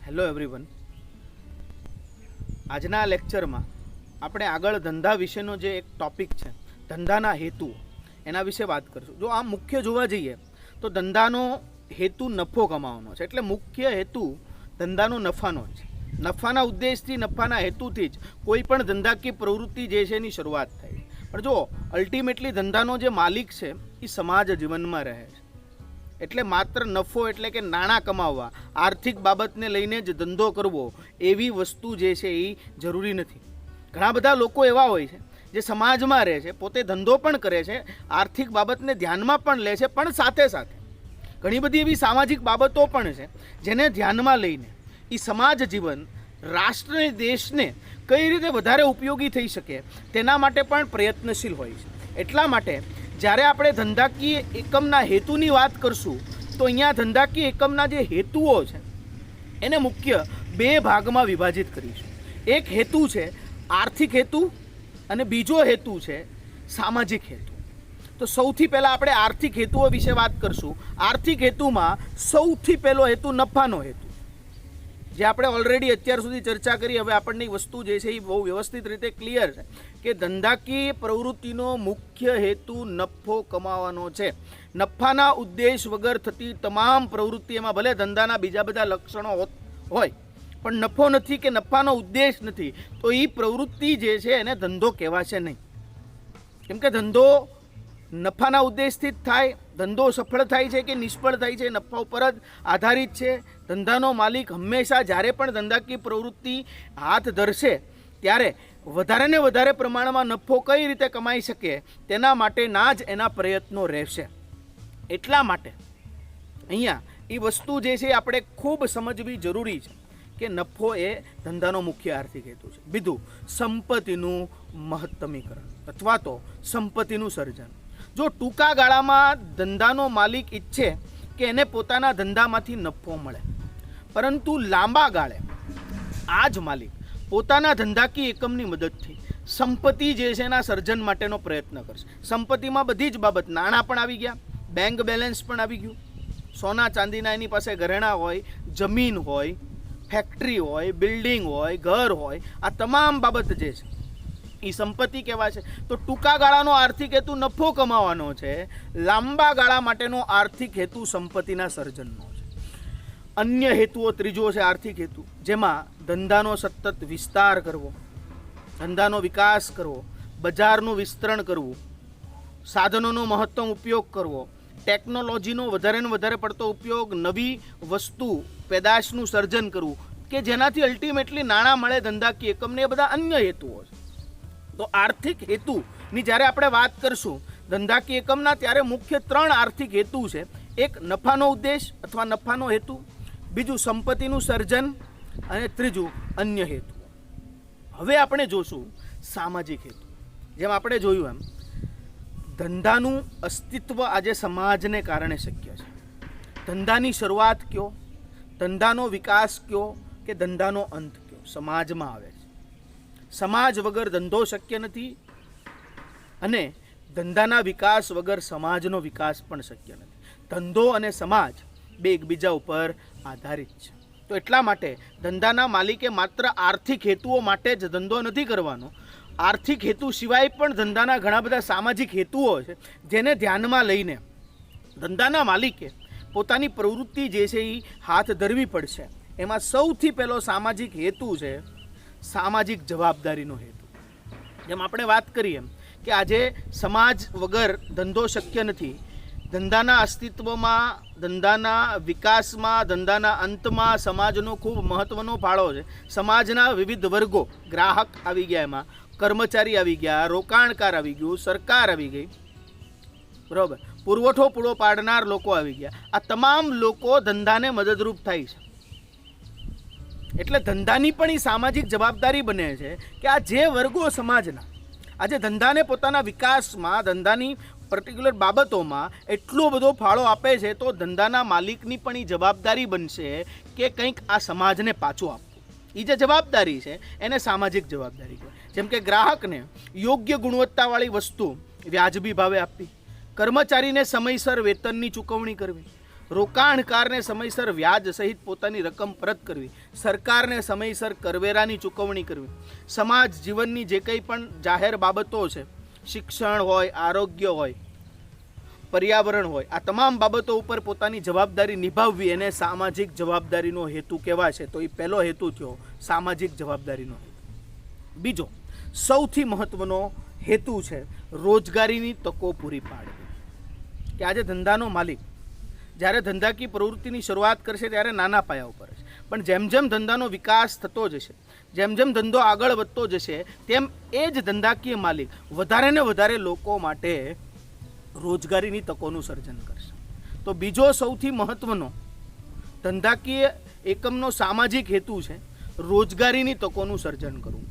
Hello everyone. આજના લેક્ચરમાં આપણે આગળ ધંધા વિશેનો જે એક ટોપિક છે, ધંધાના હેતુ, એના વિશે વાત કરીશું. જો આમ મુખ્ય જોવા જઈએ તો ધંધાનો હેતુ નફો કમાવાનો છે, એટલે મુખ્ય હેતુ ધંધાનો નફાનો છે. નફાના ઉદ્દેશથી, નફાના હેતુથી જ કોઈ પણ ધંધાકીય પ્રવૃત્તિ જે છે એની શરૂઆત થાય. પણ જો અલ્ટિમેટલી ધંધાનો જે માલિક છે એ સમાજ જીવનમાં રહે છે. એટલે માત્ર નફો એટલે કે નાણાં કમાવવા, આર્થિક બાબતને લઈને જ ધંધો કરવો એવી વસ્તુ જે છે એ જરૂરી નથી. ઘણા બધા લોકો એવા હોય છે જે સમાજમાં રહે છે, પોતે ધંધો પણ કરે છે, આર્થિક બાબતને ધ્યાનમાં પણ લે છે, પણ સાથે સાથે ઘણી બધી એવી સામાજિક બાબતો પણ છે જેને ધ્યાનમાં લઈને એ સમાજ જીવન, રાષ્ટ્ર, દેશને કઈ રીતે વધારે ઉપયોગી થઈ શકે તેના માટે પણ પ્રયત્નશીલ હોય છે. એટલા માટે જ્યારે આપણે ધંધાકીય એકમના હેતુની વાત કરશું તો અહીંયા ધંધાકીય એકમના જે હેતુઓ છે એને મુખ્ય બે ભાગમાં વિભાજિત કરીશું. એક હેતુ છે આર્થિક હેતુ અને બીજો હેતુ છે સામાજિક હેતુ. તો સૌથી પહેલાં આપણે આર્થિક હેતુઓ વિશે વાત કરશું. આર્થિક હેતુમાં સૌથી પહેલો હેતુ નફાનો હેતુ, જે આપણે ઓલરેડી અત્યાર સુધી ચર્ચા કરી. હવે આપણને વસ્તુ જે છે એ બહુ વ્યવસ્થિત રીતે ક્લિયર છે કે ધંધાકીય પ્રવૃત્તિનો મુખ્ય હેતુ નફો કમાવાનો છે. નફાના ઉદ્દેશ વગર થતી તમામ પ્રવૃત્તિ, એમાં ભલે ધંધાના બીજા બધા લક્ષણો હોય પણ નફો નથી કે નફાનો ઉદ્દેશ નથી તો એ પ્રવૃત્તિ જે છે એને ધંધો કહેવાશે નહીં. કેમ કે ધંધો નફાના ઉદ્દેશથી જ થાય. ધંધો સફળ થાય છે કે નિષ્ફળ થાય છે નફા ઉપર જ આધારિત છે. ધંધાનો માલિક હંમેશા જ્યારે પણ ધંધાકીય પ્રવૃત્તિ હાથ ધરશે ત્યારે વધારે ને વધારે પ્રમાણમાં નફો કઈ રીતે કમાઈ શકે તેના માટેના જ એના પ્રયત્નો રહેશે. એટલા માટે અહીંયા એ વસ્તુ જે છે આપણે ખૂબ સમજવી જરૂરી છે કે નફો એ ધંધાનો મુખ્ય આર્થિક હેતુ છે. બીજું, સંપત્તિનું મહત્તમીકરણ અથવા તો સંપત્તિનું સર્જન. જો ટૂંકા ગાળામાં ધંધાનો માલિક ઈચ્છે કે એને પોતાના ધંધામાંથી નફો મળે, પરંતુ લાંબા ગાળે આ જ માલિક પોતાના ધંધાકીય એકમની મદદથી સંપત્તિ જે છે એના સર્જન માટેનો પ્રયત્ન કરશે. સંપત્તિમાં બધી જ બાબત, નાણાં પણ આવી ગયા, બેંક બેલેન્સ પણ આવી ગયું, સોના ચાંદીના એની પાસે ઘરેણાં હોય, જમીન હોય, ફેક્ટરી હોય, બિલ્ડિંગ હોય, ઘર હોય, આ તમામ બાબત જે છે એ સંપત્તિ કહેવાય છે. તો ટૂંકા ગાળાનો આર્થિક હેતુ નફો કમાવાનો છે, લાંબા ગાળા માટેનો આર્થિક હેતુ સંપત્તિના સર્જનનો છે. અન્ય હેતુઓ ત્રીજો છે આર્થિક હેતુ, જેમાં ધંધાનો સતત વિસ્તાર કરવો, ધંધાનો વિકાસ કરવો, બજારનું વિસ્તરણ કરવું, સાધનોનો મહત્તમ ઉપયોગ કરવો, ટેકનોલોજીનો વધારે ને વધારે પડતો ઉપયોગ, નવી વસ્તુ પેદાશનું સર્જન કરવું કે જેનાથી અલ્ટિમેટલી નાણાં મળે ધંધાકીય એકમને. એ બધા અન્ય હેતુઓ છે. તો આર્થિક હેતુની જ્યારે આપણે વાત કરશું ધંધાકીય એકમના, ત્યારે મુખ્ય ત્રણ આર્થિક હેતુ છે. એક નફાનો ઉદ્દેશ અથવા નફાનો હેતુ, બીજું સંપત્તિનું સર્જન અને ત્રીજું અન્ય હેતુ. હવે આપણે જોશું સામાજિક હેતુ. જેમ આપણે જોયું એમ ધંધાનું અસ્તિત્વ આજે સમાજને કારણે શક્ય છે. ધંધાની શરૂઆત કયો, ધંધાનો વિકાસ કયો કે ધંધાનો અંત કયો, સમાજમાં આવે છે. સમાજ વગર ધંધો શક્ય નથી અને ધંધાના વિકાસ વગર સમાજનો વિકાસ પણ શક્ય નથી. ધંધો અને સમાજ બે એકબીજા ઉપર આધારિત છે. તો એટલા માટે ધંધાના માલિકે માત્ર આર્થિક હેતુઓ માટે જ ધંધો નથી કરવાનો. આર્થિક હેતુ સિવાય પણ ધંધાના ઘણા બધા સામાજિક હેતુઓ છે જેને ધ્યાનમાં લઈને ધંધાના માલિકે પોતાની પ્રવૃત્તિ જે છે એ હાથ ધરવી પડશે. એમાં સૌથી પહેલો સામાજિક હેતુ છે સામાજિક જવાબદારીનો હેતુ. જેમ આપણે વાત કરીએ કે આજે સમાજ વગર ધંધો શક્ય નથી. ધંધાના અસ્તિત્વમાં, ધંધાના વિકાસમાં, ધંધાના અંતમાં સમાજનો ખૂબ મહત્ત્વનો ફાળો છે. સમાજના વિવિધ વર્ગો, ગ્રાહક આવી ગયા, એમાં કર્મચારી આવી ગયા, રોકાણકાર આવી ગયું, સરકાર આવી ગઈ, બરાબર, પુરવઠો પૂરો પાડનાર લોકો આવી ગયા. આ તમામ લોકો ધંધાને મદદરૂપ થાય છે. એટલે ધંધાની પણ એ સામાજિક જવાબદારી બને છે કે આ જે વર્ગો સમાજના આજે ધંધાને પોતાના વિકાસમાં, ધંધાની પર્ટિક્યુલર બાબતોમાં એટલો બધો ફાળો આપે છે, તો ધંધાના માલિકની પણ એ જવાબદારી બનશે કે કંઈક આ સમાજને પાછું આપવું. એ જે જવાબદારી છે એને સામાજિક જવાબદારી કહેવાય. જેમ કે ગ્રાહકને યોગ્ય ગુણવત્તાવાળી વસ્તુ વ્યાજબી ભાવે આપવી, કર્મચારીને સમયસર વેતનની ચૂકવણી કરવી, રોકાણકારને સમયસર વ્યાજ સહિત પોતાની રકમ પરત કરવી, સરકારને સમયસર કરવેરાની ચૂકવણી કરવી, સમાજ જીવનની જે કંઈ પણ જાહેર બાબતો છે, શિક્ષણ હોય, આરોગ્ય હોય, પર્યાવરણ હોય, આ તમામ બાબતો ઉપર પોતાની જવાબદારી નિભાવવી એને સામાજિક જવાબદારીનો હેતુ કહેવાય છે. તો એ પહેલો હેતુ થયો સામાજિક જવાબદારીનો હેતુ. બીજો સૌથી મહત્વનો હેતુ છે રોજગારીની તકો પૂરી પાડવી. કે આજે ધંધાનો માલિક જ્યારે ધંધાકીય પ્રવૃત્તિની શરૂઆત કરશે ત્યારે નાના પાયા ઉપર છે, પણ જેમ જેમ ધંધાનો વિકાસ થતો જશે, જેમ જેમ ધંધો આગળ વધતો જશે, તેમ એ જ ધંધાકીય માલિક વધારે ને વધારે લોકો માટે રોજગારીની તકોનું સર્જન કરશે. તો બીજો સૌથી મહત્વનો ધંધાકીય એકમનો સામાજિક હેતુ છે રોજગારીની તકોનું સર્જન કરવું.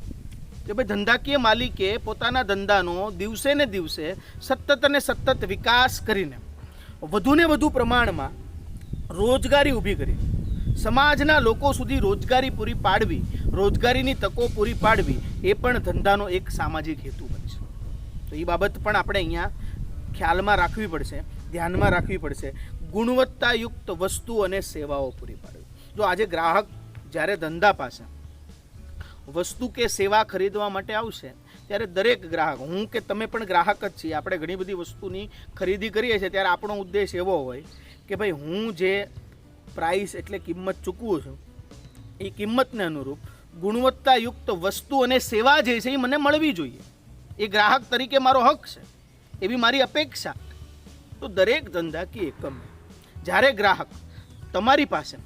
કે ભાઈ ધંધાકીય માલિકે પોતાના ધંધાનો દિવસે ને દિવસે સતત અને સતત વિકાસ કરીને વધુને વધુ પ્રમાણમાં રોજગારી ઊભી કરી સમાજના લોકો સુધી રોજગારી પૂરી પાડવી, રોજગારીની તકો પૂરી પાડવી એ પણ ધંધાનો એક સામાજિક હેતુ બનશે. તો એ બાબત પણ આપણે અહીંયા ખ્યાલમાં રાખવી પડશે, ધ્યાનમાં રાખવી પડશે. ગુણવત્તાયુક્ત વસ્તુ અને સેવાઓ પૂરી પાડવી. જો આજે ગ્રાહક જ્યારે ધંધા પાસે વસ્તુ કે સેવા ખરીદવા માટે આવશે ત્યારે દરેક ગ્રાહક, હું કે તમે પણ ગ્રાહક જ છીએ, આપણે ઘણી બધી વસ્તુની ખરીદી કરીએ છીએ ત્યારે આપણો ઉદ્દેશ એવો હોય કે ભાઈ હું જે પ્રાઇસ એટલે કિંમત ચૂકવું છું એ કિંમતને અનુરૂપ ગુણવત્તાયુક્ત વસ્તુ અને સેવા જે છે એ મને મળવી જોઈએ. એ ગ્રાહક તરીકે મારો હક છે, એવી મારી અપેક્ષા. તો દરેક ધંધાકીય એકમ જ્યારે ગ્રાહક તમારી પાસે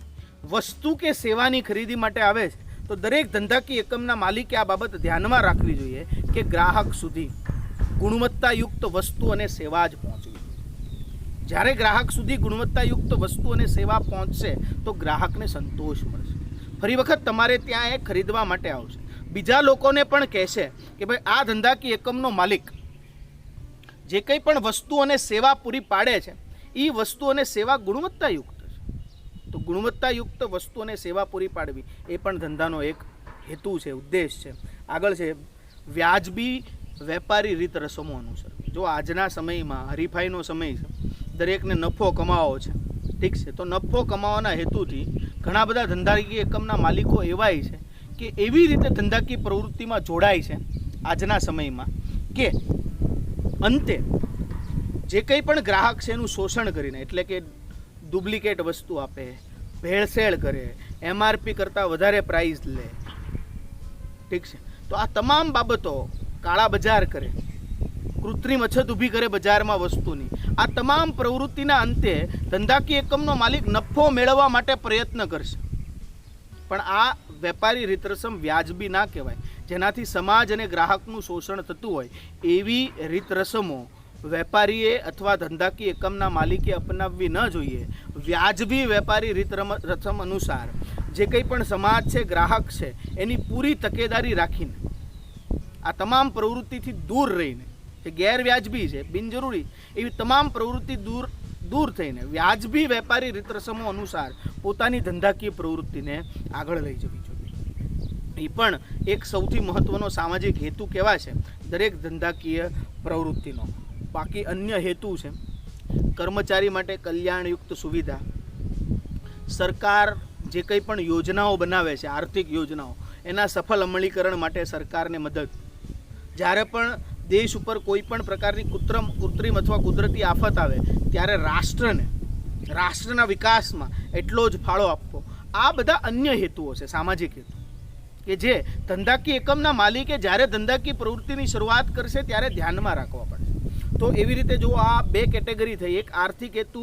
વસ્તુ કે સેવાની ખરીદી માટે આવે છે તો દરેક ધંધાકીય એકમના માલિકે આ બાબત ધ્યાનમાં રાખવી જોઈએ કે ગ્રાહક સુધી ગુણવત્તાયુક્ત વસ્તુ અને સેવા જ પહોંચવી. જ્યારે ગ્રાહક સુધી ગુણવત્તાયુક્ત વસ્તુ અને સેવા પહોંચશે તો ગ્રાહકને સંતોષ મળશે. ફરી વખત તમારે ત્યાં એ ખરીદવા માટે આવશે, બીજા લોકોને પણ કહેશે કે ભાઈ આ ધંધાકીય એકમનો માલિક જે કંઈ પણ વસ્તુ અને સેવા પૂરી પાડે છે એ વસ્તુ અને સેવા ગુણવત્તાયુક્ત છે. તો ગુણવત્તાયુક્ત વસ્તુ અને સેવા પૂરી પાડવી એ પણ ધંધાનો એક હેતુ છે, ઉદ્દેશ છે. આગળ છે વ્યાજબી વેપારી રીત રસમો અનુસરવી. જો આજના સમયમાં હરીફાઈનો સમય છે, દરેકને નફો કમાવો છે, ઠીક છે, તો નફો કમાવાના હેતુથી ઘણા બધા ધંધાકીય એકમના માલિકો એવાય છે કે એવી રીતે ધંધાકીય પ્રવૃત્તિમાં જોડાય છે આજના સમયમાં કે અંતે જે કંઈ પણ ગ્રાહક છે એનું શોષણ કરીને, એટલે કે ડુપ્લિકેટ વસ્તુ આપે, ભેળસેળ કરે, MRP કરતાં વધારે પ્રાઇસ લે, ઠીક છે, તો આ તમામ બાબતો કાળા બજાર કરે, કૃત્રિમ અછત ઊભી કરે બજારમાં વસ્તુની, આ તમામ પ્રવૃત્તિના અંતે ધંધાકીય એકમનો માલિક નફો મેળવવા માટે પ્રયત્ન કરશે. પણ આ વેપારી રીતરસમ વ્યાજબી ના કહેવાય. જેનાથી સમાજ અને ગ્રાહકનું શોષણ થતું હોય એવી રીતરસમો વેપારીએ અથવા ધંધાકીય એકમના માલિકે અપનાવવી ન જોઈએ. વ્યાજબી વેપારી રીતરસમ અનુસાર જે કંઈ પણ સમાજ છે, ગ્રાહક છે, એની પૂરી તકેદારી રાખીને આ તમામ પ્રવૃત્તિથી દૂર રહીને, જે ગેરવ્યાજબી છે, બિનજરૂરી એવી તમામ પ્રવૃત્તિ દૂર થઈને વ્યાજબી વેપારી રીતરસમો અનુસાર પોતાની ધંધાકીય પ્રવૃત્તિને આગળ લઈ જવી જોઈએ. એ પણ એક સૌથી મહત્વનો સામાજિક હેતુ કહેવાય છે દરેક ધંધાકીય પ્રવૃત્તિનો. બાકી અન્ય હેતુ છે કર્મચારી માટે કલ્યાણયુક્ત સુવિધા. સરકાર જે કંઈ પણ યોજનાઓ બનાવે છે, આર્થિક યોજનાઓ, એના સફળ અમલીકરણ માટે સરકારને મદદ. જ્યારે પણ દેશ ઉપર કોઈ પણ પ્રકારની કૃત્રિમ અથવા કુદરતી આફત આવે ત્યારે રાષ્ટ્રના વિકાસમાં એટલો જ ફાળો આપવો. આ બધા અન્ય હેતુઓ છે, સામાજિક હેતુ, કે જે ધંધાકીય એકમના માલિકે જ્યારે ધંધાકીય પ્રવૃત્તિની શરૂઆત કરશે ત્યારે ધ્યાનમાં રાખવા પડશે. તો એવી રીતે જો આ બે કેટેગરી થઈ, એક આર્થિક હેતુ,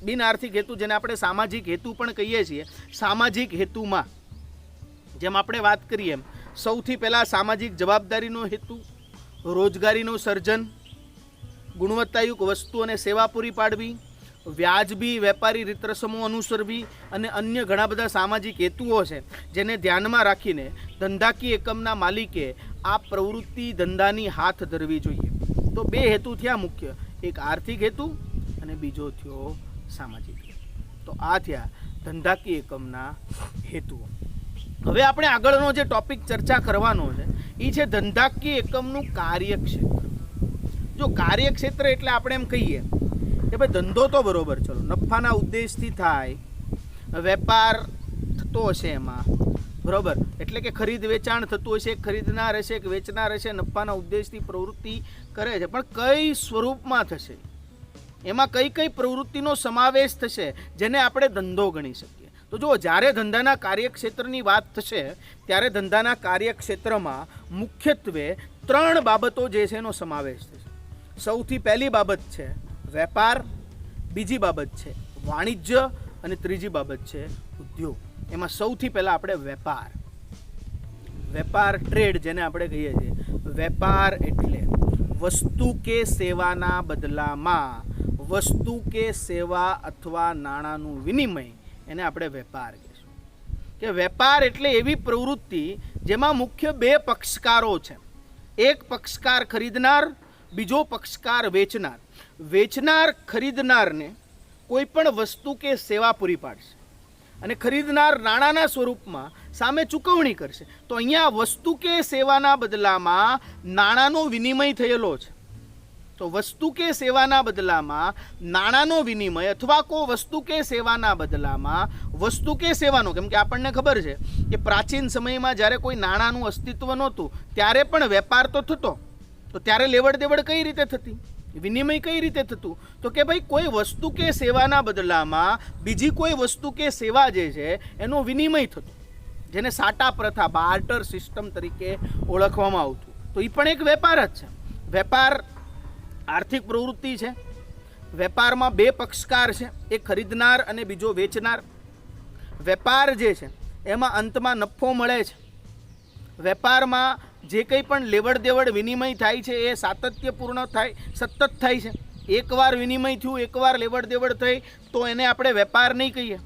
બિન આર્થિક હેતુ, જેને આપણે સામાજિક હેતુ પણ કહીએ છીએ. સામાજિક હેતુમાં જેમ આપણે વાત કરીએ એમ સૌથી પહેલાં સામાજિક જવાબદારીનો હેતુ, રોજગારીનું સર્જન, ગુણવત્તાયુક્ત વસ્તુ અને સેવા પૂરી પાડવી, વ્યાજબી વેપારી રીતરસમો અનુસરવી અને અન્ય ઘણા બધા સામાજિક હેતુઓ છે જેને ધ્યાનમાં રાખીને ધંધાકીય એકમના માલિકે આ પ્રવૃત્તિ ધંધાની હાથ ધરવી જોઈએ. તો બે હેતુ થયા મુખ્ય, એક આર્થિક હેતુ અને બીજો થયો સામાજિક હેતુ. તો આ થયા ધંધાકીય એકમના હેતુઓ. હવે આપણે આગળનો જે ટોપિક ચર્ચા કરવાનો છે એ છે ધંધાકીય એકમનું કાર્યક્ષેત્ર. જો કાર્યક્ષેત્ર એટલે આપણે એમ કહીએ કે ભાઈ ધંધો તો બરોબર ચલો નફાના ઉદ્દેશથી થાય, વેપાર થતો હશે એમાં, બરોબર, એટલે કે ખરીદ વેચાણ થતું હશે, ખરીદનાર હશે કે વેચનાર હશે, નફાના ઉદ્દેશથી પ્રવૃત્તિ કરે છે, પણ કઈ સ્વરૂપમાં થશે, એમાં કઈ કઈ પ્રવૃત્તિનો સમાવેશ થશે જેને આપણે ધંધો ગણી શકીએ. તો જુઓ, જ્યારે ધંધાના કાર્યક્ષેત્રની વાત થશે ત્યારે ધંધાના કાર્યક્ષેત્રમાં મુખ્યત્વે 3 બાબતો જે છે એનો સમાવેશ થશે. સૌથી પહેલી બાબત છે વેપાર, બીજી બાબત છે વાણિજ્ય અને ત્રીજી બાબત છે ઉદ્યોગ. એમાં સૌથી પહેલાં આપણે વેપાર ટ્રેડ જેને આપણે કહીએ છીએ. વેપાર એટલે વસ્તુ કે સેવાના બદલામાં વસ્તુ કે સેવા અથવા નાણાંનું વિનિમય, એને આપણે વેપાર કહીશું. કે વેપાર એટલે એવી પ્રવૃત્તિ જેમાં મુખ્ય 2 પક્ષકારો છે. એક પક્ષકાર ખરીદનાર, બીજો પક્ષકાર વેચનાર. વેચનાર ખરીદનારને કોઈ પણ વસ્તુ કે સેવા પૂરી પાડશે અને ખરીદનાર નાણાંના સ્વરૂપમાં સામે ચૂકવણી કરશે. તો અહીંયા વસ્તુ કે સેવાના બદલામાં નાણાંનો વિનિમય થયેલો છે. તો વસ્તુ કે સેવાના બદલામાં નાણાંનો વિનિમય અથવા કોઈ વસ્તુ કે સેવાના બદલામાં વસ્તુ કે સેવાનો, કેમ કે આપણને ખબર છે કે પ્રાચીન સમયમાં જ્યારે કોઈ નાણાંનું અસ્તિત્વ નહોતું ત્યારે પણ વેપાર તો થતો. તો ત્યારે લેવડ દેવડ કઈ રીતે થતી, વિનિમય કઈ રીતે થતું? તો કે ભાઈ કોઈ વસ્તુ કે સેવાના બદલામાં બીજી કોઈ વસ્તુ કે સેવા જે છે એનો વિનિમય થતો, જેને સાટા પ્રથા, બાર્ટર સિસ્ટમ તરીકે ઓળખવામાં આવતું. તો એ પણ એક વેપાર જ છે. વેપાર આર્થિક પ્રવૃત્તિ છે. વેપારમાં 2 પક્ષકાર છે, એક ખરીદનાર અને બીજો વેચનાર. વેપાર જે છે એમાં અંતમાં નફો મળે છે. વેપારમાં જે કંઈ પણ લેવડ દેવડ વિનિમય થાય છે એ સાતત્યપૂર્ણ થાય, સતત થાય છે. એકવાર વિનિમય થયું, એકવાર લેવડ દેવડ થઈ તો એને આપણે વેપાર નહીં કહીએ.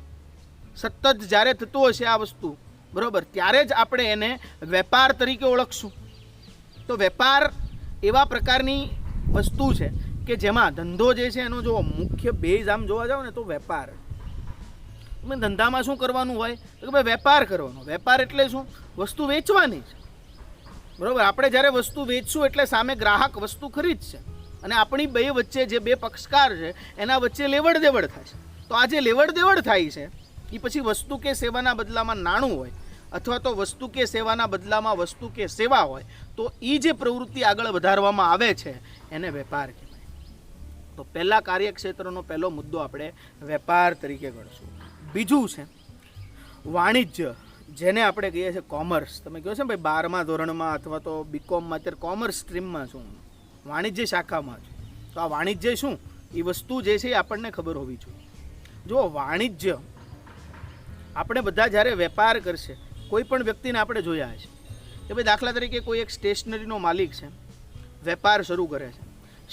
સતત જ્યારે થતું હશે આ વસ્તુ, બરાબર, ત્યારે જ આપણે એને વેપાર તરીકે ઓળખશું. તો વેપાર એવા પ્રકારની વસ્તુ છે કે જેમાં ધંધો જે છે એનો જો મુખ્ય બેઝ આમ જોવા જાવ ને તો વેપાર. તમે ધંધામાં શું કરવાનું હોય તો કે ભાઈ વેપાર કરવાનો. વેપાર એટલે શું? વસ્તુ વેચવાની છે, બરાબર. આપણે જ્યારે વસ્તુ વેચશું એટલે સામે ગ્રાહક વસ્તુ ખરીદશે અને આપણી 2 વચ્ચે જે 2 પક્ષકાર છે એના વચ્ચે લેવડ દેવડ થશે. તો આ જે લેવડ દેવડ થાય છે એ પછી વસ્તુ કે સેવાના બદલામાં નાણું હોય અથવા તો વસ્તુ કે સેવાના બદલામાં વસ્તુ કે સેવા હોય તો એ જે પ્રવૃત્તિ આગળ વધારવામાં આવે છે એને વેપાર કહેવાય. તો પહેલા કાર્યક્ષેત્રનો પહેલો મુદ્દો આપણે વેપાર તરીકે ગણશું. બીજું છે વાણિજ્ય, જેને આપણે કહીએ છીએ કોમર્સ. તમે કહો છો ને ભાઈ 12મા ધોરણમાં અથવા તો બીકોમમાં અત્યારે કોમર્સ સ્ટ્રીમમાં છું, વાણિજ્ય શાખામાં છું. તો આ વાણિજ્ય શું એ વસ્તુ જે છે એ આપણને ખબર હોવી જોઈએ. જો વાણિજ્ય, આપણે બધા જ્યારે વેપાર કરશે, કોઈ પણ વ્યક્તિને આપણે જોયા છે કે ભાઈ દાખલા તરીકે કોઈ એક સ્ટેશનરીનો માલિક છે, વેપાર શરૂ કરે છે,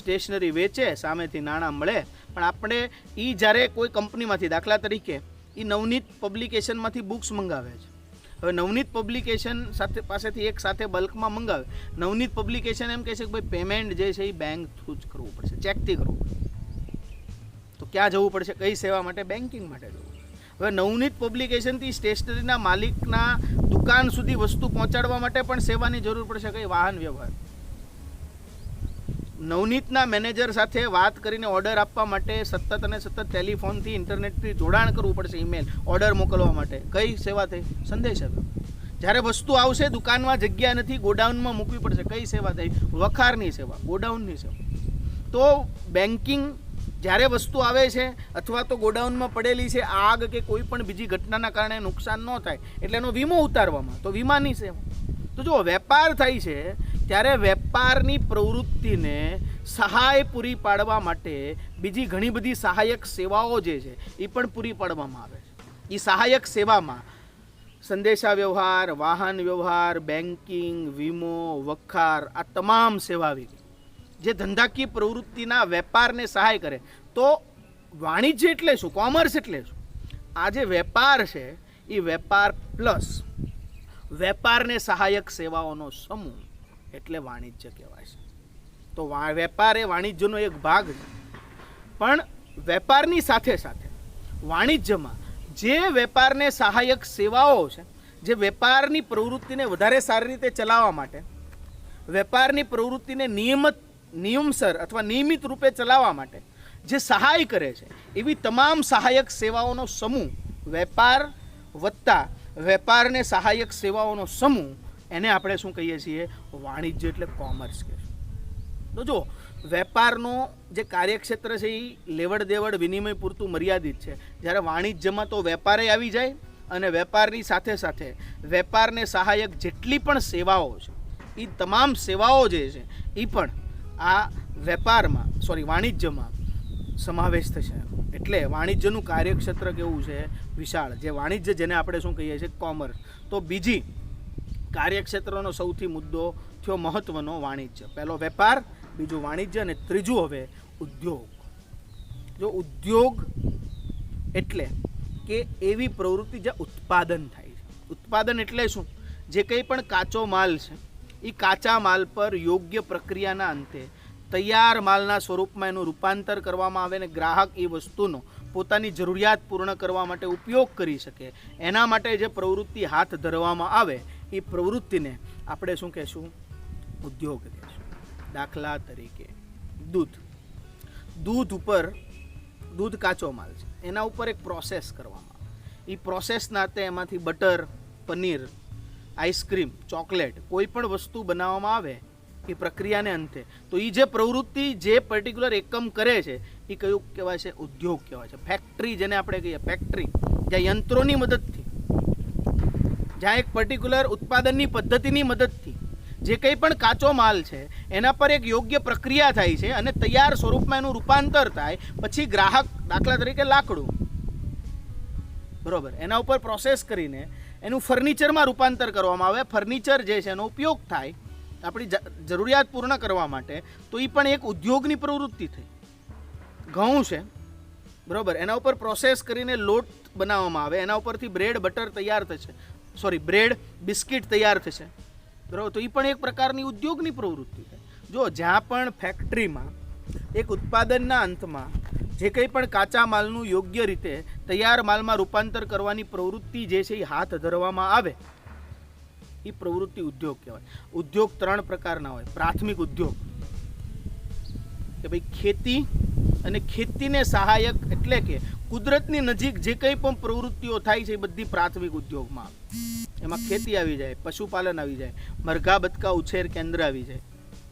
સ્ટેશનરી વેચે, સામેથી નાણાં મળે. પણ આપણે એ જ્યારે કોઈ કંપનીમાંથી, દાખલા તરીકે એ નવનીત પબ્લિકેશનમાંથી બુક્સ મંગાવે છે. હવે નવનીત પબ્લિકેશન પાસેથી એક સાથે બલ્કમાં મંગાવે. નવનીત પબ્લિકેશન એમ કહે છે કે ભાઈ પેમેન્ટ જે છે એ બેંક થ્રુ જ કરવું પડશે, ચેકથી કરવું પડશે. તો ક્યાં જવું પડશે? કઈ સેવા માટે? બેન્કિંગ માટે જવું. હવે નવનીત પબ્લિકેશનથી સ્ટેશનરીના માલિકના દુકાન સુધી વસ્તુ પહોંચાડવા માટે પણ સેવાની જરૂર પડશે. કઈ? વાહન વ્યવહાર. નવનીતના મેનેજર સાથે વાત કરીને ઓર્ડર આપવા માટે સતત અને સતત ટેલિફોનથી, ઇન્ટરનેટથી જોડાણ કરવું પડશે, ઈમેલ, ઓર્ડર મોકલવા માટે. કઈ સેવા થઈ? સંદેશ આવ્યો. જ્યારે વસ્તુ આવશે દુકાનમાં જગ્યા નથી, ગોડાઉનમાં મૂકવી પડશે. કઈ સેવા થઈ? વખારની સેવા, ગોડાઉનની સેવા. તો બેન્કિંગ, જ્યારે વસ્તુ આવે છે અથવા તો ગોડાઉનમાં પડેલી છે, આગ કે કોઈ પણ બીજી ઘટનાના કારણે નુકસાન ન થાય એટલે એનો વીમો ઉતારવામાં, તો વીમાની સેવા. તો જો વેપાર થાય છે ત્યારે વેપારની પ્રવૃત્તિને સહાય પૂરી પાડવા માટે બીજી ઘણી બધી સહાયક સેવાઓ જે છે એ પણ પૂરી પાડવામાં આવે છે. એ સહાયક સેવામાં સંદેશા વ્યવહાર, વાહન વ્યવહાર, બેન્કિંગ, વીમો, વખાર, આ તમામ સેવા આવી ગઈ જે ધંધાકીય પ્રવૃત્તિના વેપારને સહાય કરે. તો વાણિજ્ય એટલે શું? કોમર્સ એટલે શું? આ જે વેપાર છે એ વેપાર પ્લસ વેપારને સહાયક સેવાઓનો સમૂહ એટલે વાણિજ્ય કહેવાય છે. તો વેપાર એ વાણિજ્યનો એક ભાગ છે. પણ વેપારની સાથે સાથે વાણિજ્યમાં જે વેપારને સહાયક સેવાઓ છે, જે વેપારની પ્રવૃત્તિને વધારે સારી રીતે ચલાવવા માટે, વેપારની પ્રવૃત્તિને નિયમસર અથવા નિયમિત રૂપે ચલાવવા માટે જે સહાય કરે છે એવી તમામ સહાયક સેવાઓનો સમૂહ, વેપાર વત્તા વેપારને સહાયક સેવાઓનો સમૂહ, એને આપણે શું કહીએ છીએ? વાણિજ્ય એટલે કોમર્સ કહે છે. તો જો વેપારનો જે કાર્યક્ષેત્ર છે એ લેવડ દેવડ વિનિમય પૂરતું મર્યાદિત છે, જ્યારે વાણિજ્યમાં તો વેપારે આવી જાય અને વેપારની સાથે સાથે વેપારને સહાયક જેટલી પણ સેવાઓ છે એ તમામ સેવાઓ જે છે એ પણ આ વાણિજ્યમાં સમાવેશ થશે. એટલે વાણિજ્યનું કાર્યક્ષેત્ર કેવું છે? વિશાળ. જે વાણિજ્ય જેને આપણે શું કહીએ છીએ? કોમર્સ. તો બીજી કાર્યક્ષેત્રનો સૌથી મુદ્દો થયો મહત્વનો વાણિજ્ય. પહેલો વેપાર, બીજું વાણિજ્ય અને ત્રીજું હવે ઉદ્યોગ. જો ઉદ્યોગ એટલે કે એવી પ્રવૃત્તિ જે ઉત્પાદન થાય છે. ઉત્પાદન એટલે શું? જે કંઈ પણ કાચો માલ છે એ કાચા માલ પર યોગ્ય પ્રક્રિયાના અંતે તૈયાર માલના સ્વરૂપમાં એનું રૂપાંતર કરવામાં આવે અને ગ્રાહક એ વસ્તુનો પોતાની જરૂરિયાત પૂર્ણ કરવા માટે ઉપયોગ કરી શકે, એના માટે જે પ્રવૃત્તિ હાથ ધરવામાં આવે એ પ્રવૃત્તિને આપણે શું કહેશું? ઉદ્યોગ કહેશું. દાખલા તરીકે દૂધ કાચો માલ છે, એના ઉપર એક પ્રોસેસ કરવામાં આવે. એ પ્રોસેસના અંતે એમાંથી બટર, પનીર, આઈસ્ક્રીમ, ચોકલેટ કોઈ પણ વસ્તુ બનાવવામાં આવે એ પ્રક્રિયાને અંતે તો એ જે પ્રવૃત્તિ જે પર્ટિક્યુલર એકમ કરે છે એ કયું કહેવાય છે? ઉદ્યોગ કહેવાય છે. ફેક્ટરી જેને આપણે કહીએ, ફેક્ટરી જ્યાં યંત્રોની મદદથી, જ્યાં એક પર્ટિક્યુલર ઉત્પાદનની પદ્ધતિની મદદથી જે કંઈ પણ કાચો માલ છે એના પર એક યોગ્ય પ્રક્રિયા થાય છે અને તૈયાર સ્વરૂપમાં એનું રૂપાંતર થાય, પછી ગ્રાહક, દાખલા તરીકે લાકડું, બરોબર, એના ઉપર પ્રોસેસ કરીને એનું ફર્નિચરમાં રૂપાંતર કરવામાં આવે. ફર્નિચર જે છે એનો ઉપયોગ થાય આપણી જરૂરિયાત પૂર્ણ કરવા માટે, તો એ પણ એક ઉદ્યોગની પ્રવૃત્તિ થઈ. ઘઉં છે, બરાબર, એના ઉપર પ્રોસેસ કરીને લોટ બનાવવામાં આવે, એના ઉપરથી બ્રેડ બટર તૈયાર થશે, બ્રેડ બિસ્કિટ તૈયાર થશે, બરાબર, તો એ પણ એક પ્રકારની ઉદ્યોગની પ્રવૃત્તિ છે. જો જ્યાં પણ ફેક્ટરીમાં એક ઉત્પાદનના અંતમાં જે કંઈ પણ કાચા માલનું યોગ્ય રીતે તૈયાર માલમાં રૂપાંતર કરવાની પ્રવૃત્તિ જે છે એ હાથ ધરવામાં આવે એ પ્રવૃત્તિ ઉદ્યોગ કહેવાય. ઉદ્યોગ 3 પ્રકારના હોય. પ્રાથમિક ઉદ્યોગ કે ભાઈ ખેતી અને ખેતીને સહાયક એટલે કે કુદરતની નજીક જે કંઈ પણ પ્રવૃત્તિઓ થાય છે એ બધી પ્રાથમિક ઉદ્યોગમાં આવે. એમાં ખેતી આવી જાય, પશુપાલન આવી જાય, મરઘા બતકા ઉછેર કેન્દ્ર આવી જાય,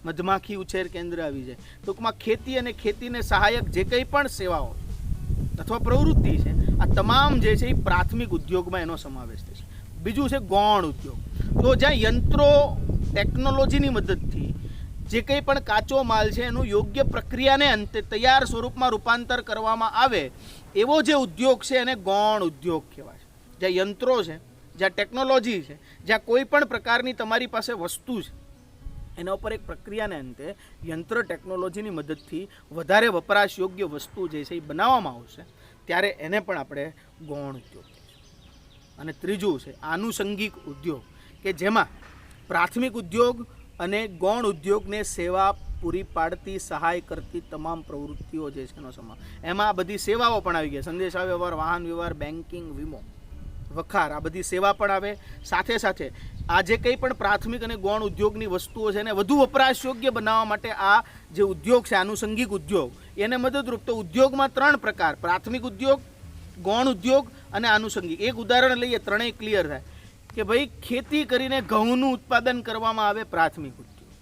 મધમાખી ઉછેર કેન્દ્ર આવી જાય. ટૂંકમાં ખેતી અને ખેતીને સહાયક જે કંઈ પણ સેવાઓ અથવા પ્રવૃત્તિ છે આ તમામ જે છે એ પ્રાથમિક ઉદ્યોગમાં એનો સમાવેશ થશે. બીજું છે ગૌણ ઉદ્યોગ. તો જ્યાં યંત્રો, ટેકનોલોજીની મદદથી જે કંઈ પણ કાચો માલ છે એનું યોગ્ય પ્રક્રિયાને અંતે તૈયાર સ્વરૂપમાં રૂપાંતર કરવામાં આવે એવો જે ઉદ્યોગ છે એને ગૌણ ઉદ્યોગ કહેવાય છે. જ્યાં યંત્રો છે, જ્યાં ટેકનોલોજી છે, જ્યાં કોઈ પણ પ્રકારની તમારી પાસે વસ્તુ છે એના ઉપર એક પ્રક્રિયાને અંતે યંત્ર ટેકનોલોજીની મદદથી વધારે વપરાશ યોગ્ય વસ્તુ જે છે એ બનાવવામાં આવશે, ત્યારે એને પણ આપણે ગૌણ ઉદ્યોગ કહીશું. અને ત્રીજું છે આનુષંગિક ઉદ્યોગ, કે જેમાં પ્રાથમિક ઉદ્યોગ અને ગૌણ ઉદ્યોગને સેવા પૂરી પાડતી, સહાય કરતી તમામ પ્રવૃત્તિઓ જે છે એનો સમાવેશ. એમાં બધી સેવાઓ પણ આવી ગઈ, સંદેશા વ્યવહાર, વાહન વ્યવહાર, બેન્કિંગ, વીમો, વખાર, આ બધી સેવા પણ આવે. સાથે સાથે આ જે કંઈ પણ પ્રાથમિક અને ગૌણ ઉદ્યોગની વસ્તુઓ છે એને વધુ વપરાશ યોગ્ય બનાવવા માટે આ જે ઉદ્યોગ છે આનુષંગિક ઉદ્યોગ એને મદદરૂપ. તો ઉદ્યોગમાં 3 પ્રકાર, પ્રાથમિક ઉદ્યોગ, ગૌણ ઉદ્યોગ અને આનુષંગિક. એક ઉદાહરણ લઈએ, ત્રણેય ક્લિયર થાય કે ભાઈ ખેતી કરીને ઘઉંનું ઉત્પાદન કરવામાં આવે, પ્રાથમિક ઉદ્યોગ.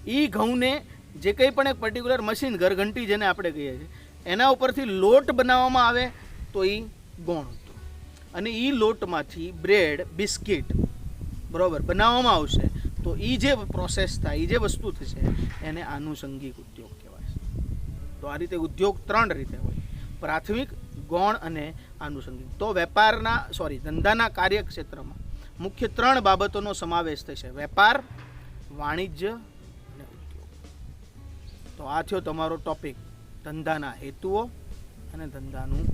એ ઘઉંને જે કંઈ પણ એક પર્ટિક્યુલર મશીન, ઘરઘંટી જેને આપણે કહીએ છીએ, એના ઉપરથી લોટ બનાવવામાં આવે તો એ ગૌણ ઉદ્યોગ. અને એ લોટમાંથી બ્રેડ, બિસ્કિટ, બરાબર, બનાવવામાં આવશે તો એ જે પ્રોસેસ થાય, એ જે વસ્તુ થશે એને આનુષંગિક ઉદ્યોગ કહેવાય છે. તો આ રીતે ઉદ્યોગ 3 રીતે હોય, પ્રાથમિક, ગૌણ અને આનુષંગિક. તો ધંધાના કાર્યક્ષેત્રમાં મુખ્ય 3 બાબતોનો સમાવેશ થશે: વેપાર, વાણિજ્ય અને ઉદ્યોગ. તો આ થયો તમારો ટોપિક, ધંધાના હેતુઓ અને ધંધાનું